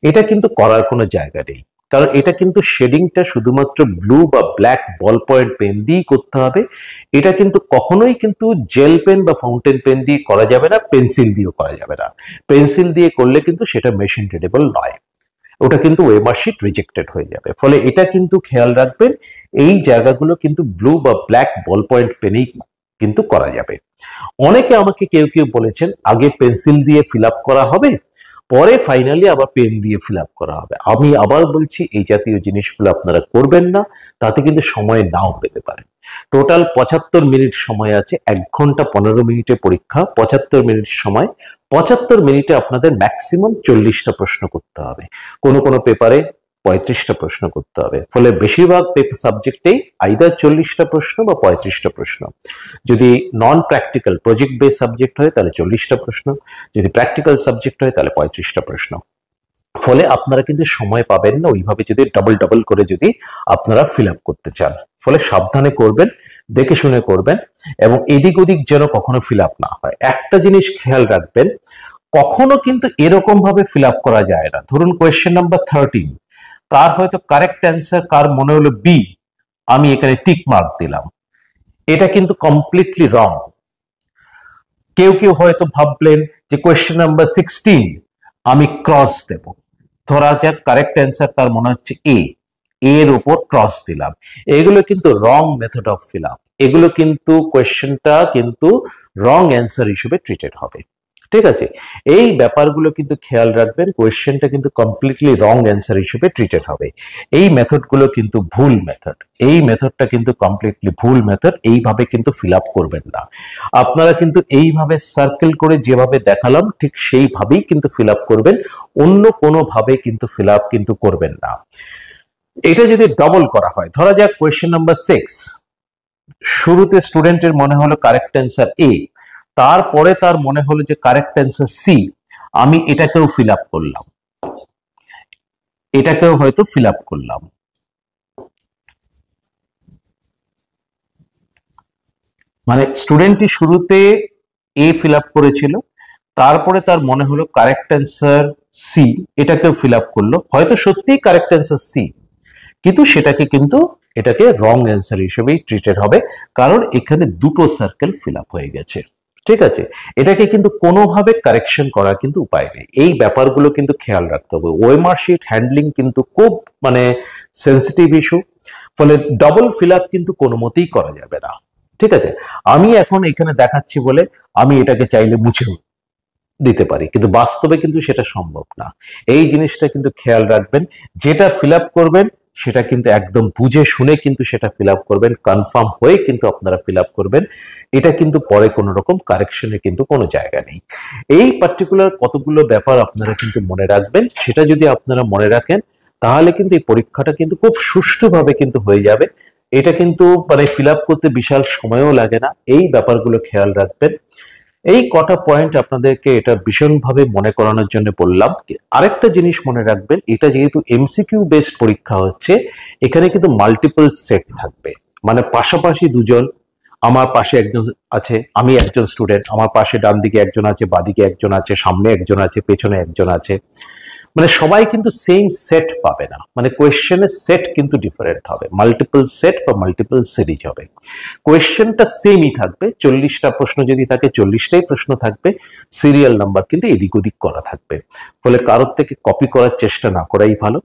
এটা কিন্তু করার কোনো জায়গা নেই। কারণ এটা কিন্তু শেডিংটা শুধুমাত্র ব্লু বা ব্ল্যাক বল পয়েন্ট পেন দিয়েই করতে হবে। এটা কিন্তু কখনোই কিন্তু জেল পেন বা ফাউন্টেন পেন দিয়ে করা যাবে না, পেন্সিল দিয়েও করা যাবে না। পেন্সিল দিয়ে করলে কিন্তু সেটা মেশিন রিডেবল নয়, ওটা কিন্তু ওএমআর শিট রিজেক্টেড হয়ে যাবে। ফলে এটা কিন্তু খেয়াল রাখবেন, এই জায়গাগুলো কিন্তু ব্লু বা ব্ল্যাক বল পয়েন্ট পেনেই কিন্তু করা যাবে। অনেকে আমাকে কেউ কেউ বলেছেন আগে পেন্সিল দিয়ে ফিল আপ করা হবে, পরে ফাইনালি আবার পেন দিয়ে ফিল আপ করা হবে। আমি আবার বলছি, এই জাতীয় জিনিসগুলো আপনারা করবেন না, তাতে কিন্তু সময় নাও পেতে পারেন। টোটাল 75 মিনিট সময় আছে, 1 ঘন্টা 15 মিনিটে পরীক্ষা, 75 মিনিট সময়, 75 মিনিটে আপনাদের ম্যাক্সিমাম 40টা প্রশ্ন করতে হবে, কোনো কোনো পেপারে 35টা প্রশ্ন করতে হবে। ফলে বেশিরভাগ সাবজেক্টেই আইদার 40টা প্রশ্ন বা 35টা প্রশ্ন। যদি নন প্র্যাকটিক্যাল প্রজেক্ট বেস সাবজেক্ট হয় তাহলে 40টা প্রশ্ন, যদি প্র্যাকটিক্যাল সাবজেক্ট হয় তাহলে 35টা প্রশ্ন। ফলে আপনারা কিন্তু সময় পাবেন না ওইভাবে যদি ডাবল ডাবল করে যদি আপনারা ফিল আপ করতে চান। ফলে সাবধানে করবেন, দেখে শুনে করবেন, এবং এদিক ওদিক যেন কখনো ফিল আপ না হয়। একটা জিনিস খেয়াল রাখবেন, কখনো কিন্তু এরকম ভাবে ফিল আপ করা যায় না। ধরুন কোয়েশ্চেন নাম্বার 13, তার হয়তো কারেক্ট অ্যান্সার কার মনে হলো বি, আমি এখানে টিক মার্ক দিলাম, এটা কিন্তু কমপ্লিটলি রং। কেউ কেউ হয়তো ভাবলেন যে কোয়েশ্চেন নাম্বার 16 আমি ক্রস দেব, ধরা যাক কারেক্ট অ্যান্সার তার মনে হচ্ছে এ, এর উপর ক্রস দিলাম, এগুলো কিন্তু রং মেথড অফ ফিল আপ, এগুলো কিন্তু কোয়েশ্চেনটা কিন্তু রং অ্যান্সার হিসেবে ট্রিটেড হবে, ঠিক আছে। এই ব্যাপারগুলো কিন্তু খেয়াল রাখবেন, কোয়েশ্চেনটা কিন্তু কমপ্লিটলি রং অ্যান্সার হিসেবে ট্রিটেড হবে। এই মেথডগুলো কিন্তু ভুল মেথড, এই মেথডটা কিন্তু কমপ্লিটলি ভুল মেথড, এইভাবে কিন্তু ফিল আপ করবেন না। আপনারা কিন্তু এইভাবে সার্কেল করে যেভাবে দেখালাম ঠিক সেইভাবেই কিন্তু ফিল আপ করবেন, অন্য কোনো ভাবে কিন্তু ফিল আপ কিন্তু করবেন না। এটা যদি ডবল করা হয়, ধরা যাক কোয়েশ্চেন নাম্বার 6, শুরুতে স্টুডেন্টের মনে হলো কারেক্ট অ্যান্সার এ, তারপরে তার মনে হলো যে কারেক্ট অ্যান্সার সি, আমি এটাকেও ফিল আপ করলাম, এটাকেও হয়তো ফিল আপ করলাম। মানে স্টুডেন্টটি শুরুতে এ ফিল আপ করেছিল, তারপরে তার মনে হলো কারেক্ট অ্যান্সার সি, এটাকেও ফিল আপ করলো, হয়তো সত্যিই কারেক্ট অ্যান্সার সি, কিন্তু সেটাকে কিন্তু এটাকে রং অ্যান্সার হিসেবেই ট্রিটেড হবে, কারণ এখানে দুটো সার্কেল ফিল আপ হয়ে গেছে, ঠিক আছে। এটাকে কিন্তু কোনোভাবে কারেকশন করার কিন্তু উপায় নেই। এই ব্যাপারগুলো কিন্তু খেয়াল রাখতে হবে। ওএমআর শিট হ্যান্ডলিং কিন্তু খুব মানে সেন্সিটিভ ইস্যু, ফলে ডবল ফিল আপ কিন্তু কোনো মতেই করা যাবে না, ঠিক আছে। আমি এখন এখানে দেখাচ্ছি বলে আমি এটাকে চাইলে মুছেও দিতে পারি, কিন্তু বাস্তবে কিন্তু সেটা সম্ভব না। এই জিনিসটা কিন্তু খেয়াল রাখবেন, যেটা ফিল আপ করবেন সেটা কিন্তু একদম বুঝে শুনে কিন্তু সেটা ফিল আপ করবেন, কনফার্ম হয়ে কিন্তু আপনারা ফিল আপ করবেন। এটা কিন্তু পরে কোনো রকম কারেকশনে কিন্তু কোনো জায়গা নেই। এই পার্টিকুলার কতগুলো ব্যাপার আপনারা কিন্তু মনে রাখবেন, সেটা যদি আপনারা মনে রাখেন তাহলে কিন্তু এই পরীক্ষাটা কিন্তু খুব সুষ্ঠুভাবে কিন্তু হয়ে যাবে। এটা কিন্তু মানে ফিল আপ করতে বিশাল সময়ও লাগে না, এই ব্যাপারগুলো খেয়াল রাখবেন। এই কটা পয়েন্ট আপনাদেরকে এটা ভীষণভাবে মনে করানোর জন্য বললাম। আরেকটা জিনিস মনে রাখবেন, এটা যেহেতু এমসিকিউ বেসড পরীক্ষা হচ্ছে, এখানে কিন্তু মাল্টিপল সেট থাকবে, মানে পাশাপাশি দুজন আমার পাশে একজন আছে, আমি একজন স্টুডেন্ট, আমার পাশে ডান দিকে একজন আছে, বাদিকে একজন আছে, সামনে একজন আছে, পেছনে একজন আছে। মানে সবাই কিন্তু সেম সেট পাবে না, মানে কোয়েশ্চেনের সেট কিন্তু ডিফারেন্ট হবে, মাল্টিপল সেট বা মাল্টিপল সিরিজ হবে। কোয়েশ্চেনটা সেমই থাকবে, 40টা প্রশ্ন যদি থাকে 40টাই প্রশ্ন থাকবে, সিরিয়াল নাম্বার কিন্তু এদিক ওদিক করা থাকবে। ফলে কারোর থেকে কপি করার চেষ্টা না করাই ভালো।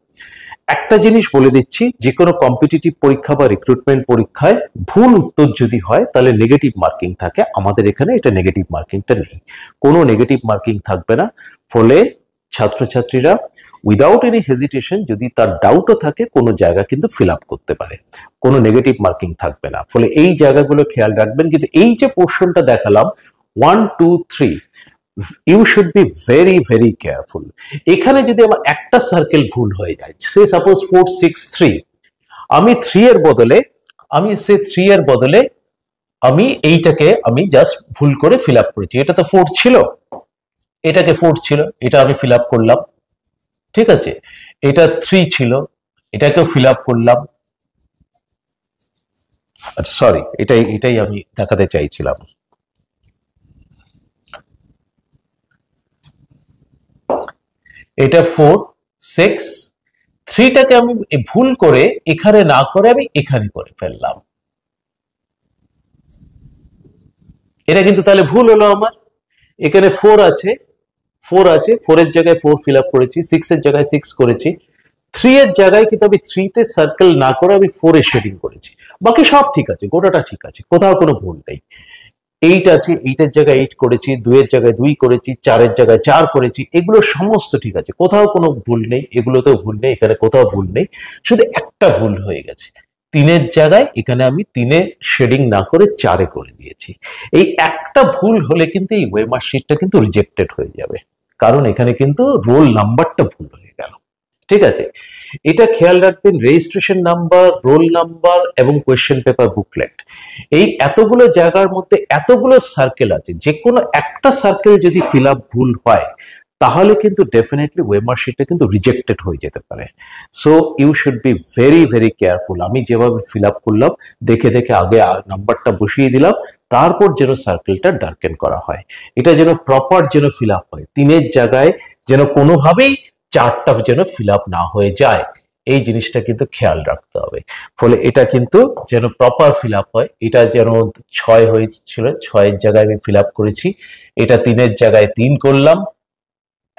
একটা জিনিস বলে দিচ্ছি, যে কোনো কম্পিটিটিভ পরীক্ষা বা রিক্রুটমেন্ট পরীক্ষায় ভুল উত্তর যদি হয় তাহলে নেগেটিভ মার্কিং থাকে। আমাদের এখানে এটা নেগেটিভ মার্কিংটা নেই, কোনো নেগেটিভ মার্কিং থাকবে না। ফলে ছাত্রছাত্রীরা উইদাউট এনি হেজিটেশন, যদি তার ডাউটও থাকে, কোনো জায়গা কিন্তু ফিল আপ করতে পারে, কোনো নেগেটিভ মার্কিং থাকবে না। ফলে এই জায়গাগুলো খেয়াল রাখবেন। কিন্তু এই যে পোর্শনটা দেখালাম 1 2 3, you should be very very careful. এখানে যদি আমার একটা সার্কেল ভুল হয়ে যায়, সে সাপোজ 4 6 3, আমি 3 এর বদলে, আমি এইটাকে আমি জাস্ট ভুল করে ফিল আপ করেছি। এটা তো 4 ছিল, এটাকে 4 ছিল, এটা আমি ফিল আপ করলাম, ঠিক আছে। এটা 3 ছিল, এটাকেও ফিল আপ করলাম। আচ্ছা সরি, এটাই আমি দেখাতে চাইছিলাম। এটা 4 6, 3টাকে আমি ভুল করে এখানে না করে আমি এখানে করে ফেললাম। এটা কিন্তু তাহলে ভুল হলো আমার। এখানে 4 আছে, 4 এর জায়গায় 4 ফিল আপ করেছি, 6 এর জায়গায় 6 করেছি, 3 এর জায়গায় কিন্তু আমি 3 তে সার্কেল না করে আমি 4 এ শেডিং করেছি। বাকি সব ঠিক আছে, গোটাটা ঠিক আছে, কোথাও কোনো ভুল নেই। 8 আছে, 8 এর জায়গায় 8 করেছি, 2 এর জায়গায় 2 করেছি, 4 এর জায়গায় 4 করেছি, এগুলো সমস্ত ঠিক আছে, কোথাও কোনো ভুল নেই, এগুলোতেও ভুল নেই, এখানে কোথাও ভুল নেই। শুধু একটা ভুল হয়ে গেছে, 3 এর জায়গায় এখানে আমি 3 এ শেডিং না করে 4 এ করে দিয়েছি। এই একটা ভুল হলে কিন্তু এই ওয়েমার শিটটা কিন্তু রিজেক্টেড হয়ে যাবে, কারণ এখানে কিন্তু রোল নাম্বারটা ভুল হয়ে গেল, ঠিক আছে। এটা খেয়াল রাখবেন, রেজিস্ট্রেশন নাম্বার, রোল নাম্বার এবং কোয়েশ্চেন পেপার বুকলেট, এই এতগুলো জায়গার মধ্যে এতগুলো সার্কেল আছে, যে কোনো একটা সার্কেল যদি ফিল আপ ভুল হয় তাহলে কিন্তু ডেফিনেটলি ওয়েমার শিটটা কিন্তু রিজেক্টেড হয়ে যেতে পারে। So you should be very very careful. আমি যেভাবে ফিল আপ করলাম, দেখে দেখে আগে নাম্বারটা বসিয়ে দিলাম, তারপর যেন সার্কেলটা ডার্কেন করা হয়, এটা যেন প্রপার যেন ফিল আপ হয়, 3 এর জায়গায় যেন কোনোভাবেই 4টা যেন ফিল আপ না হয়ে যায়, এই জিনিসটা কিন্তু খেয়াল রাখতে হবে। ফলে এটা কিন্তু যেন প্রপার ফিল আপ হয়। এটা যেন 6 হয়েছিল, 6 এর জায়গায় আমি ফিল আপ করেছি, এটা 3 এর জায়গায় 3 করলাম,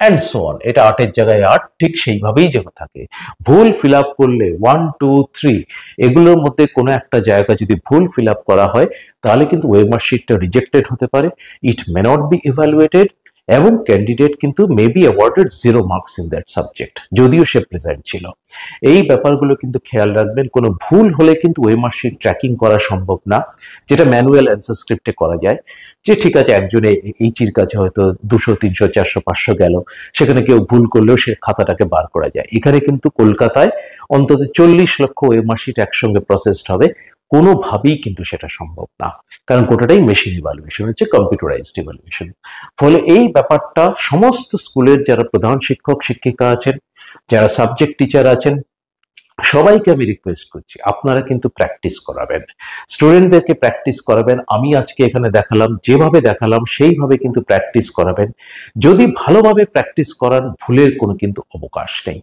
অ্যান্ড সো অন। এটা 8 এর জায়গায় 8, ঠিক সেইভাবেই যেন থাকে। ভুল ফিল আপ করলে 1 2 3 এগুলোর মধ্যে কোনো একটা জায়গা যদি ভুল ফিল আপ করা হয় তাহলে কিন্তু ওয়েমার শিটটা রিজেক্টেড হতে পারে, ইট মে নট বি ইভ্যালুয়েটেড, এবং ক্যান্ডিডেট কিন্তু may be awarded 0 marks in that subject, যদিও সে প্রেজেন্ট ছিল। এই ব্যাপারগুলো কিন্তু খেয়াল রাখবেন। কোনো ভুল হলে কিন্তু ওয়েমার শিট ট্র্যাকিং করা সম্ভব না, যেটা ম্যানুয়াল অ্যান্সার স্ক্রিপ্টে করা যায়। যে ঠিক আছে, একজনে এইচির কাছে হয়তো 200 300 400 500 গেল, সেখানে কেউ ভুল করলেও সে খাতাটাকে বার করা যায়। এখানে কিন্তু কলকাতায় অন্তত 40 লক্ষ ওয়েমার শিট একসঙ্গে প্রসেসড হবে, কোনোভাবেই কিন্তু সেটা সম্ভব না, কারণ গোটাটাই মেশিন ইভ্যালুয়েশন হচ্ছে, কম্পিউটারাইজড ইভ্যালুয়েশন। ফলে এই ব্যাপারটা সমস্ত স্কুলের যারা প্রধান শিক্ষক শিক্ষিকা আছেন, যারা সাবজেক্ট টিচার আছেন, সবাইকে আমি রিকোয়েস্ট করছি, আপনারা কিন্তু প্র্যাকটিস করাবেন, স্টুডেন্টদেরকে প্র্যাকটিস করাবেন। আমি আজকে এখানে দেখালাম, যেভাবে দেখালাম সেইভাবে কিন্তু প্র্যাকটিস করাবেন। যদি ভালোভাবে প্র্যাকটিস করান, ভুলের কোনো কিন্তু অবকাশ নেই।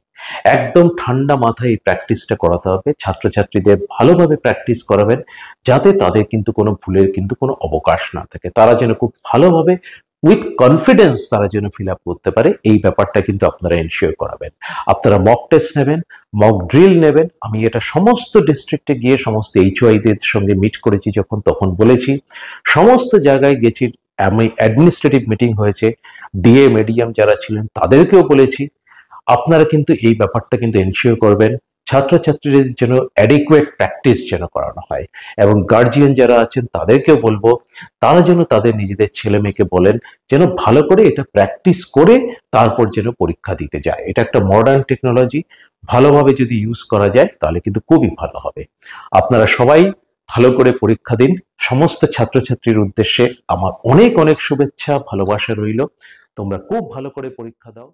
একদম ঠান্ডা মাথায় এই প্র্যাকটিসটা করাতে হবে, ছাত্রছাত্রীদের ভালোভাবে প্র্যাকটিস করাবেন, যাতে তাদের কিন্তু কোনো ভুলের কিন্তু কোনো অবকাশ না থাকে, তারা যেন খুব ভালোভাবে উইথ কনফিডেন্স তারা যেন ফিল আপ করতে পারে, এই ব্যাপারটা কিন্তু আপনারা এনশিওর করাবেন। আপনারা মক টেস্ট নেবেন, মক ড্রিল নেবেন। আমি এটা সমস্ত ডিস্ট্রিক্টে গিয়ে সমস্ত এইচওআইদের সঙ্গে মিট করেছি, যখন তখন বলেছি, সমস্ত জায়গায় গেছি, আমি অ্যাডমিনিস্ট্রেটিভ মিটিং হয়েছে, ডিএ মিডিয়াম যারা ছিলেন তাদেরকেও বলেছি, আপনারা কিন্তু এই ব্যাপারটা কিন্তু এনশিওর করবেন, ছাত্রছাত্রীদের যেন অ্যাডিকুয়েট প্র্যাকটিস যেন করানো হয়। এবং গার্জিয়ান যারা আছেন তাদেরকেও বলবো, তারা যেন তাদের নিজেদের ছেলে মেয়েকে বলেন যেন ভালো করে এটা প্র্যাকটিস করে তারপর যেন পরীক্ষা দিতে যায়। এটা একটা মডার্ন টেকনোলজি, ভালোভাবে যদি ইউজ করা যায় তাহলে কিন্তু খুবই ভালো হবে। আপনারা সবাই ভালো করে পরীক্ষা দিন। সমস্ত ছাত্রছাত্রীর উদ্দেশ্যে আমার অনেক অনেক শুভেচ্ছা, ভালোবাসা রইল। তোমরা খুব ভালো করে পরীক্ষা দাও।